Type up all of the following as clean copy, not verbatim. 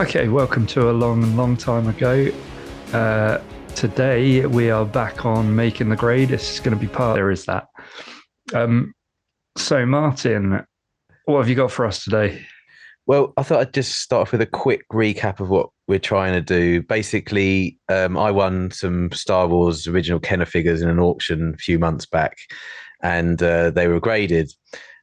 Okay, welcome to a long time ago. Today we are back on making the grade. This is going to be there is that. So Martin, what have you got for us today? Well, I thought I'd just start off with a quick recap of what we're trying to do. Basically, I won some Star Wars original Kenner figures in an auction a few months back, and they were graded.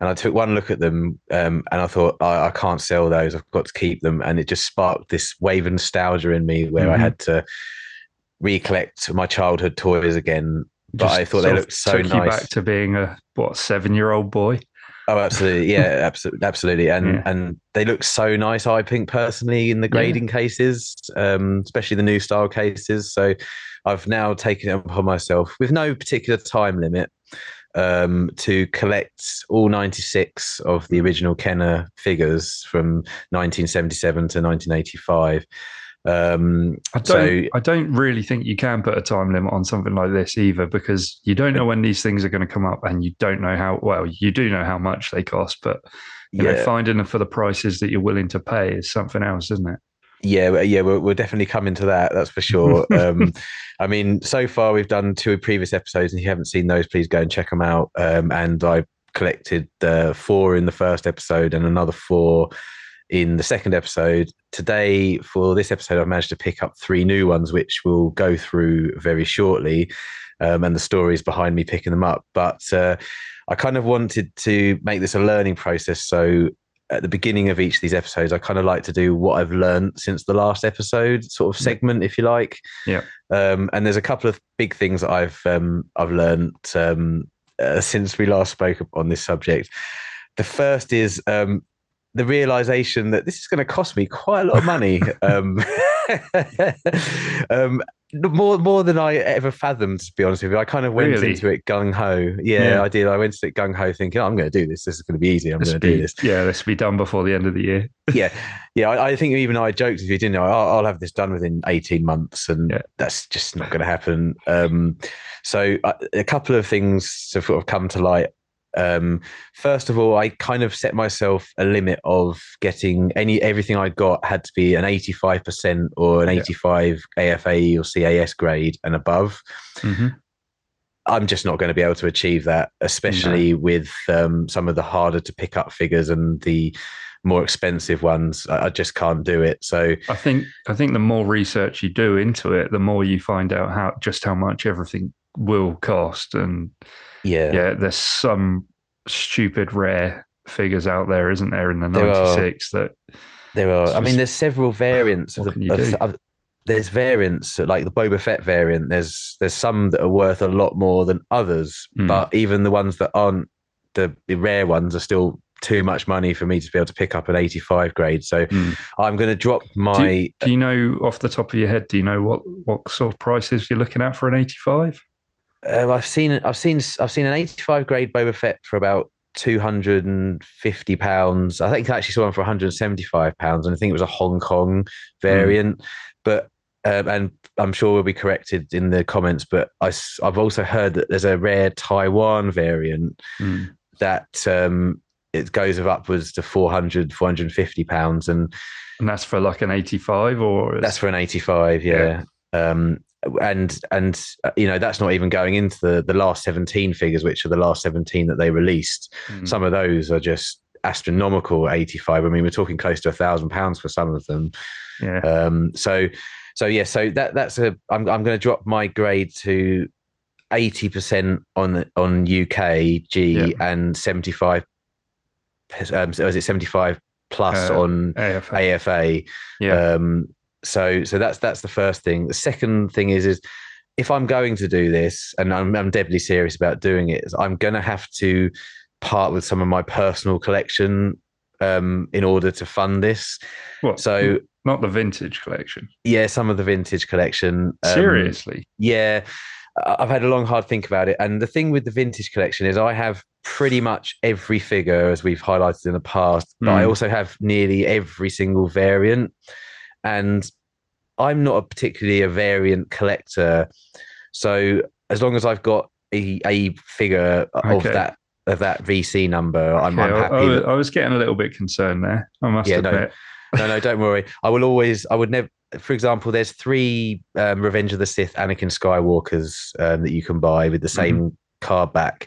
And I took one look at them, and I thought, I can't sell those. I've got to keep them. And it just sparked this wave of nostalgia in me where I had to recollect my childhood toys again. But Just I thought they looked so took you back nice. to being a 7-year-old boy. Oh, absolutely. Yeah, absolutely. And Yeah. and they look so nice, I think, personally, in the Yeah. grading cases, especially the new style cases. So I've now taken it upon myself with no particular time limit to collect all 96 of the original Kenner figures from 1977 to 1985. I don't really think you can put a time limit on something like this either, because you don't know when these things are going to come up, and you don't know you do know how much they cost, but Yeah, finding them for the prices that you're willing to pay is something else, isn't it? yeah, we're definitely coming to that. That's for sure. I mean, so far we've done two previous episodes, and if you haven't seen those, please go and check them out. And I collected four in the first episode and another four in the second episode. Today, for this episode, I've managed to pick up three new ones, which we'll go through very shortly, and the stories behind me picking them up. But I kind of wanted to make this a learning process. So at the beginning of each of these episodes, I kind of like to do what I've learned since the last episode, sort of segment, if you like. Yeah. And there's a couple of big things that I've learned since we last spoke on this subject. The first is the realization that this is going to cost me quite a lot of money. More than I ever fathomed, to be honest with you. I kind of went Really? into it gung ho. Yeah, I did. I went into it gung ho thinking, I'm going to do this. This is going to be easy. I'm going to do this. Yeah, this will be done before the end of the year. Yeah, yeah. I think even I joked with you, didn't I? I'll have this done within 18 months, and that's just not going to happen. So a couple of things have sort of come to light. First of all, I kind of set myself a limit of getting everything I got had to be an 85% or an 85 AFA or CAS grade and above. Mm-hmm. I'm just not going to be able to achieve that, especially with some of the harder to pick up figures and the more expensive ones. I just can't do it. So I think the more research you do into it, the more you find out how much everything will cost. And there's some stupid rare figures out there, isn't there, in the 96 that there are. I mean, there's several variants there's variants like the Boba Fett variant. There's some that are worth a lot more than others, but even the ones that aren't the rare ones are still too much money for me to be able to pick up an 85 grade. So I'm going to drop my. Do you know off the top of your head? Do you know what sort of prices you're looking at for an 85? I've seen an 85 grade Boba Fett for about £250. I think I actually saw one for £175, and I think it was a Hong Kong variant. But and I'm sure we'll be corrected in the comments. But I've also heard that there's a rare Taiwan variant that it goes of upwards to £450, and that's for like an 85, or that's for an 85, yeah. And that's not even going into the last 17 figures, which are the last 17 that they released. Some of those are just astronomical 85. I mean, we're talking close to £1,000 for some of them. So that's I'm going to drop my grade to 80% on UKG and 75 is it 75 plus on AFA. So that's the first thing. The second thing is if I'm going to do this, and I'm deadly serious about doing it, is I'm going to have to part with some of my personal collection in order to fund this. What? So not the vintage collection? Yeah, some of the vintage collection. Seriously? Yeah, I've had a long, hard think about it. And the thing with the vintage collection is I have pretty much every figure, as we've highlighted in the past, but I also have nearly every single variant. And I'm not particularly a variant collector. So as long as I've got a figure of that VC number, I'm happy. I was getting a little bit concerned there, I must admit. no, don't worry. I would never. For example, there's three Revenge of the Sith Anakin Skywalkers that you can buy with the same card back.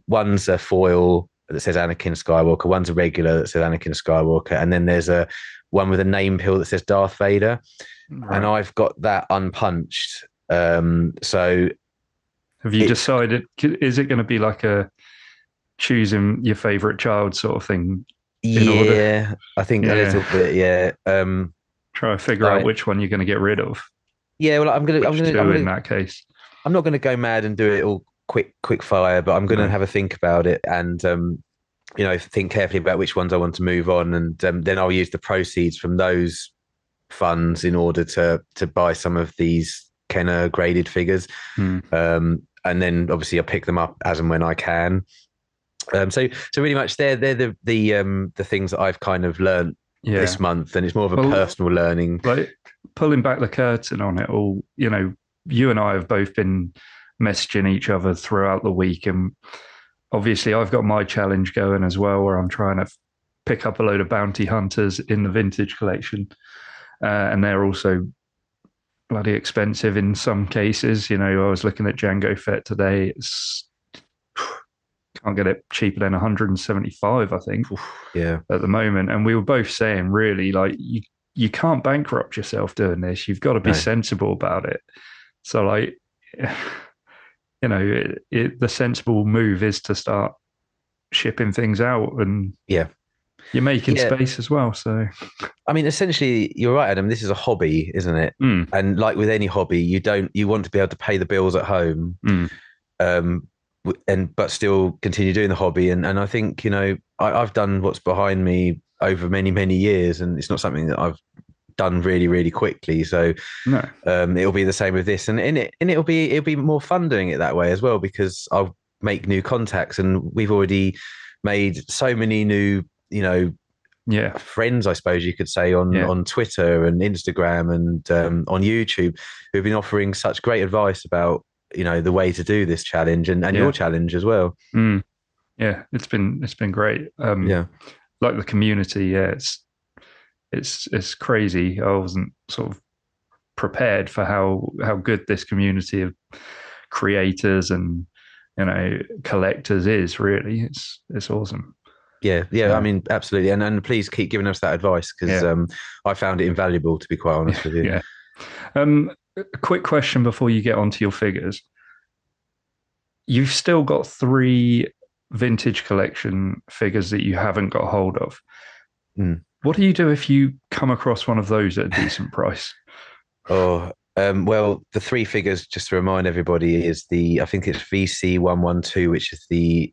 One's a foil that says Anakin Skywalker. One's a regular that says Anakin Skywalker, and then there's a one with a name pill that says Darth Vader. Right. And I've got that unpunched. So, have you decided? Is it going to be like a choosing your favorite child sort of thing? Yeah, I think a little bit. Yeah. Try to figure out which one you're going to get rid of. Yeah, well, I'm gonna in that case. I'm not going to go mad and do it all quick fire, but I'm going to have a think about it and think carefully about which ones I want to move on, and then I'll use the proceeds from those funds in order to buy some of these Kenner graded figures, and then obviously I'll pick them up as and when I can. So really much they're the things that I've kind of learned this month, and it's more of a personal learning. Like pulling back the curtain on it all, you and I have both been messaging each other throughout the week, and obviously I've got my challenge going as well, where I'm trying to pick up a load of bounty hunters in the vintage collection, and they're also bloody expensive in some cases. I was looking at Jango Fett today. It's can't get it cheaper than 175, I think. Yeah, at the moment. And we were both saying, really, like you can't bankrupt yourself doing this. You've got to be sensible about it. So, like, the sensible move is to start shipping things out, and you're making space as well. So, I mean, essentially, you're right, Adam. This is a hobby, isn't it? And like with any hobby, you want to be able to pay the bills at home. But still continue doing the hobby, and I think I've done what's behind me over many years, and it's not something that I've done really quickly. So it'll be the same with this, and it'll be more fun doing it that way as well, because I'll make new contacts, and we've already made so many new friends, I suppose you could say, on Twitter and Instagram and on YouTube, who've been offering such great advice about the way to do this challenge and your challenge as well. Yeah, it's been great. Like the community, it's crazy. I wasn't sort of prepared for how good this community of creators and collectors is. Really, it's awesome. Yeah. I mean, absolutely, and please keep giving us that advice, because I found it invaluable, to be quite honest with you. A quick question before you get onto your figures. You've still got 3 vintage collection figures that you haven't got hold of. What do you do if you come across one of those at a decent price? Well, the 3 figures, just to remind everybody, is I think it's VC112, which is the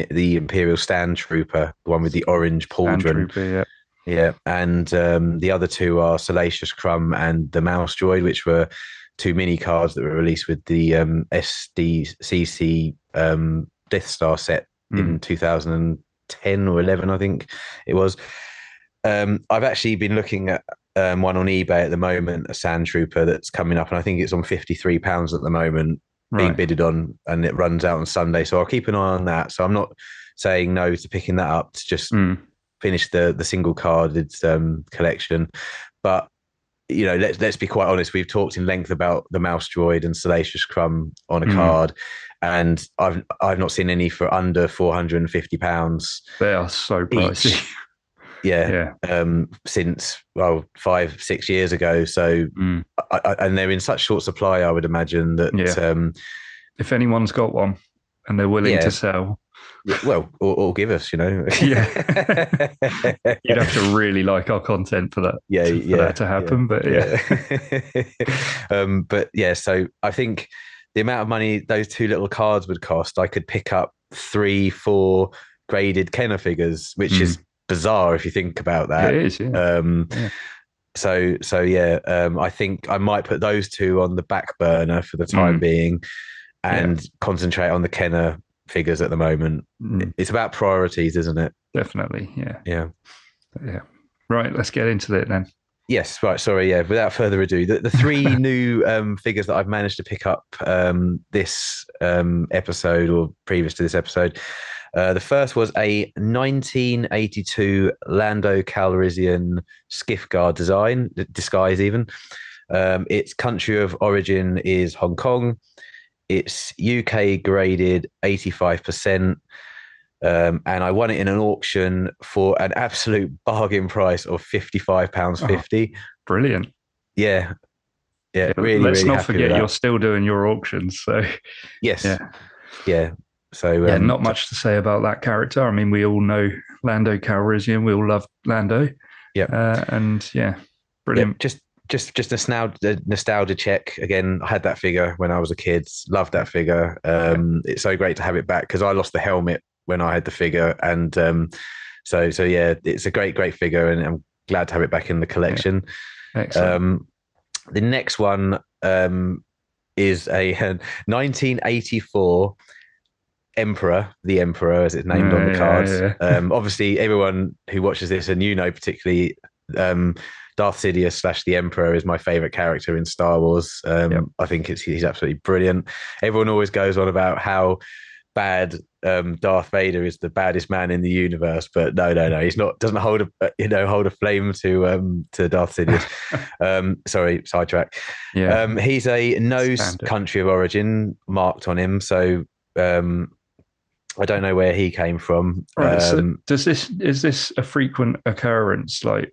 Imperial Stand Trooper, the one with the orange pauldron. Stand Trooper, yeah, and the other 2 are Salacious Crumb and the Mouse Droid, which were 2 mini cards that were released with the SDCC Death Star set in 2010 or 11, I think it was. I've actually been looking at one on eBay at the moment, a Sand Trooper that's coming up, and I think it's on £53 at the moment, being bidded on, and it runs out on Sunday. So I'll keep an eye on that. So I'm not saying no to picking that up to just finish the single carded collection, but let's be quite honest. We've talked in length about the Mouse Droid and Salacious Crumb on a card, and I've not seen any for under £450. They are so pricey. Since 5-6 years ago. So and they're in such short supply, I would imagine that if anyone's got one and they're willing to sell, well, or give us, you'd have to really like our content for that. For that to happen. But so I think the amount of money those 2 little cards would cost, I could pick up 3-4 graded Kenner figures, which is bizarre if you think about that. It is. I think I might put those 2 on the back burner for the time being, and concentrate on the Kenner figures at the moment. It's about priorities, isn't it? Definitely. Yeah. Right, let's get into it then. Yes, right. Sorry, without further ado, the 3 new figures that I've managed to pick up this episode, or previous to this episode, The first was a 1982 Lando Calrissian skiff guard disguise even. Its country of origin is Hong Kong. It's UK graded 85%. And I won it in an auction for an absolute bargain price of £55.50. Oh, brilliant. Yeah. Yeah. Yeah, Really, let's really not happy with forget you're that. still doing your auctions. So, Yes. yeah. Yeah. So, Yeah, not much to say about that character. I mean, we all know Lando Calrissian. We all love Lando. yeah. And yeah, Yep. brilliant. Just a nostalgia check. Again, I had that figure when I was a kid. Loved that figure. Yeah, It's so great to have it back because I lost the helmet when I had the figure, and so yeah, it's a great figure, and I'm glad to have it back in the yeah. collection. Excellent. The next one is a 1984 Emperor, the Emperor, as it's named on the cards. Yeah, yeah. Obviously, everyone who watches this, and you know, particularly Darth Sidious / the Emperor is my favorite character in Star Wars. Yep. I think he's absolutely brilliant. Everyone always goes on about how bad Darth Vader is the baddest man in the universe, but no, he's not. Doesn't hold a flame to Darth Sidious. Sorry, sidetrack. Yeah. He's a no Standard. country of origin marked on him, so I don't know where he came from. Right. So is this a frequent occurrence, like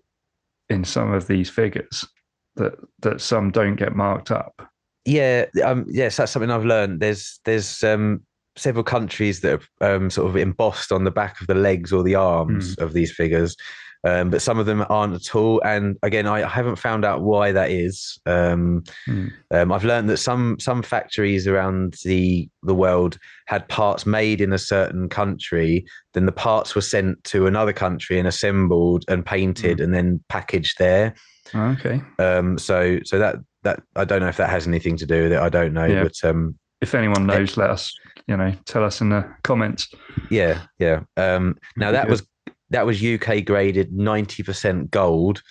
in some of these figures, that some don't get marked up? Yeah, yes, that's something I've learned. There's several countries that are sort of embossed on the back of the legs or the arms of these figures, but some of them aren't at all. And again, I haven't found out why that is. I've learned that some factories around the world had parts made in a certain country, then the parts were sent to another country and assembled and painted and then packaged there. Okay. So that I don't know if that has anything to do with it. I don't know, Yeah. but if anyone knows, let us, tell us in the comments. yeah. Now that was UK graded 90% gold.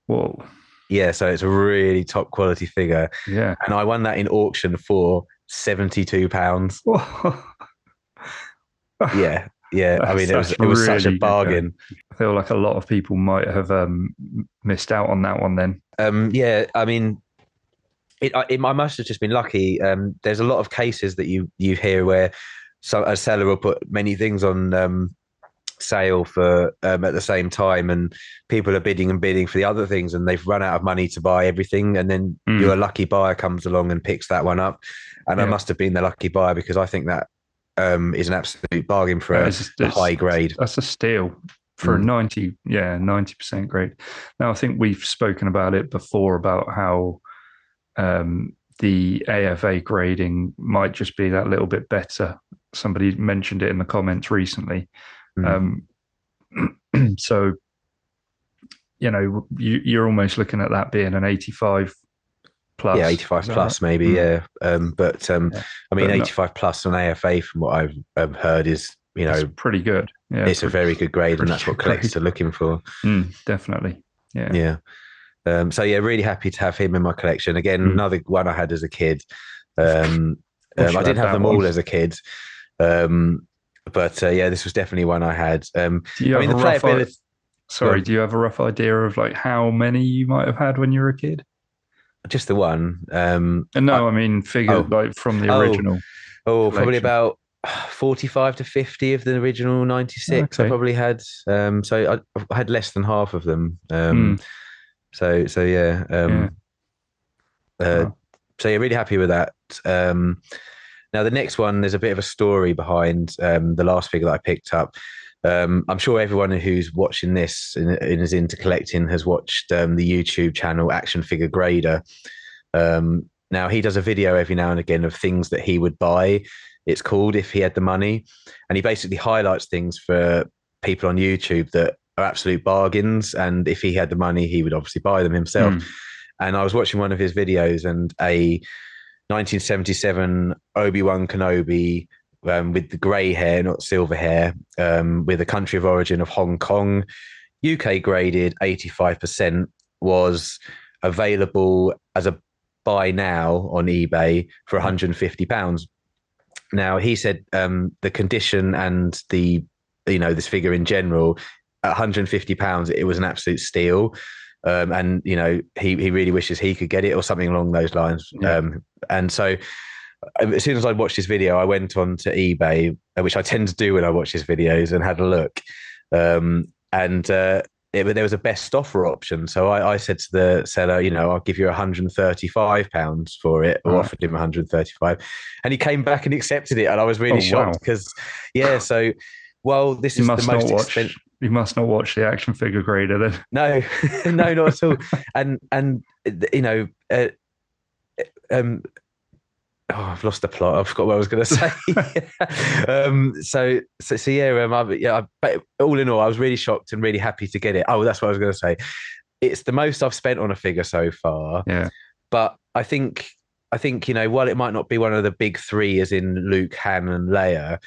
Whoa. Yeah, so it's a really top quality figure. Yeah. And I won that in auction for £72. Yeah. I mean, it was really such a bargain. I feel like a lot of people might have missed out on that one then. Yeah, I mean, I must have just been lucky. There's a lot of cases that you hear where a seller will put many things on sale for at the same time, and people are bidding and bidding for the other things, and they've run out of money to buy everything, and then your lucky buyer comes along and picks that one up. And I must have been the lucky buyer because I think that is an absolute bargain for a high grade. That's a steal for a 90% grade. Now I think we've spoken about it before about how the AFA grading might just be that little bit better. Somebody mentioned it in the comments recently. So, you're almost looking at that being an 85 plus. Yeah, 85 plus right? Maybe, yeah. I mean, 85 plus on AFA from what I've heard is, it's pretty good. Yeah, it's a very good grade, and that's what collectors are looking for. Definitely. Yeah. Yeah. So yeah, really happy to have him in my collection. Again, another one I had as a kid. I didn't have them all as a kid. But yeah, this was definitely one I had. Do you have a rough idea of like how many you might have had when you were a kid? Just the one. I mean figure like from the original. Probably about 45 to 50 of the original 96. Okay. I probably had. So I had less than half of them. So yeah. So yeah, really happy with that. Now the next one, there's a bit of a story behind the last figure that I picked up. I'm sure everyone who's watching this and is into collecting has watched the YouTube channel Action Figure Grader. Now he does a video every now and again of things that he would buy. It's called If He Had the Money, and he basically highlights things for people on YouTube that are absolute bargains. And if he had the money, he would obviously buy them himself. And I was watching one of his videos, and a 1977 Obi-Wan Kenobi with the grey hair, not silver hair, with a country of origin of Hong Kong, UK graded 85%, was available as a buy now on eBay for £150. Now he said the condition and the this figure in general, at £150, it was an absolute steal. And he really wishes he could get it or something along those lines. Yeah. And so as soon as I watched this video, I went on to eBay, which I tend to do when I watch his videos, and had a look. And there was a best offer option. So I said to the seller, I'll give you £135 for it, or offered him 135, and he came back and accepted it. And I was really shocked because, so, well, this is the most expensive. You must not watch the action figure grader then. No, no, not at all. And I've lost the plot. I forgot what I was going to say. But all in all, I was really shocked and really happy to get it. Oh, that's what I was going to say. It's the most I've spent on a figure so far. Yeah. But I think while it might not be one of the big three, as in Luke, Han, and Leia,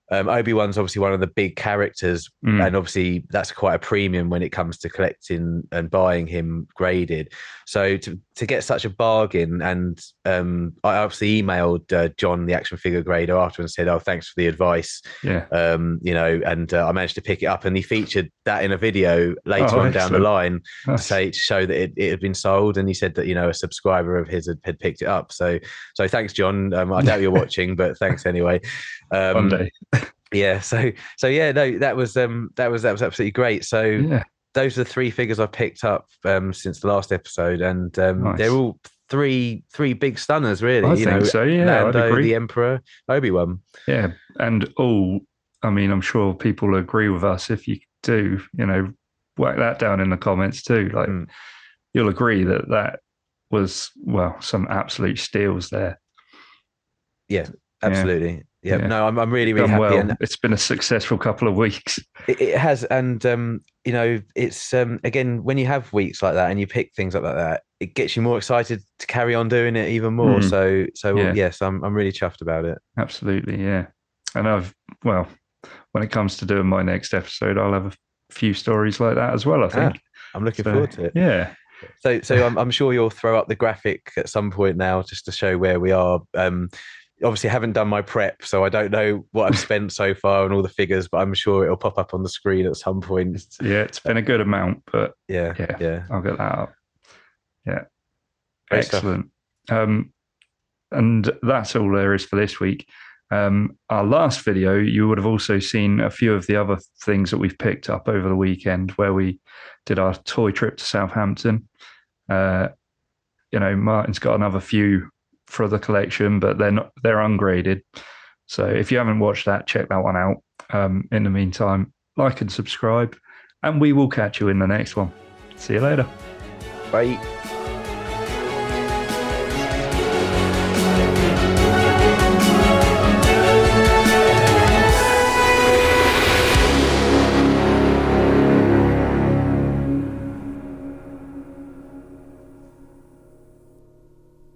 Obi-Wan's obviously one of the big characters, and obviously that's quite a premium when it comes to collecting and buying him graded. So to get such a bargain, and I obviously emailed John, the action figure grader, after and said, "Oh, thanks for the advice." Yeah. And I managed to pick it up, and he featured that in a video later on down the line to show that it had been sold, and he said that a subscriber of his had picked it up. So thanks, John. I doubt you're watching, but thanks anyway. One day. Yeah. So yeah, no, that was absolutely great. So those are the three figures I've picked up since the last episode, and they're all three big stunners, really. I think so. Yeah, Lando, the Emperor, Obi-Wan. Yeah, and I mean, I'm sure people will agree with us. If you do, whack that down in the comments too. Like, you'll agree that was some absolute steals there. Yeah, absolutely. Yeah. No, I'm really, really happy. Well. And it's been a successful couple of weeks. It has, and it's again, when you have weeks like that and you pick things up like that, it gets you more excited to carry on doing it even more. So yes, I'm really chuffed about it. Absolutely, yeah. And when it comes to doing my next episode, I'll have a few stories like that as well, I think. I'm looking forward to it. Yeah. So I'm sure you'll throw up the graphic at some point now just to show where we are. Obviously, I haven't done my prep, so I don't know what I've spent so far and all the figures, but I'm sure it'll pop up on the screen at some point. Yeah, it's been a good amount, but yeah, I'll get that up. Yeah. Great Excellent. And that's all there is for this week. Our last video, you would have also seen a few of the other things that we've picked up over the weekend, where we did our toy trip to Southampton. Martin's got another few for the collection, but they're ungraded. So if you haven't watched that, check that one out. In the meantime, like and subscribe, and we will catch you in the next one. See you later. Bye.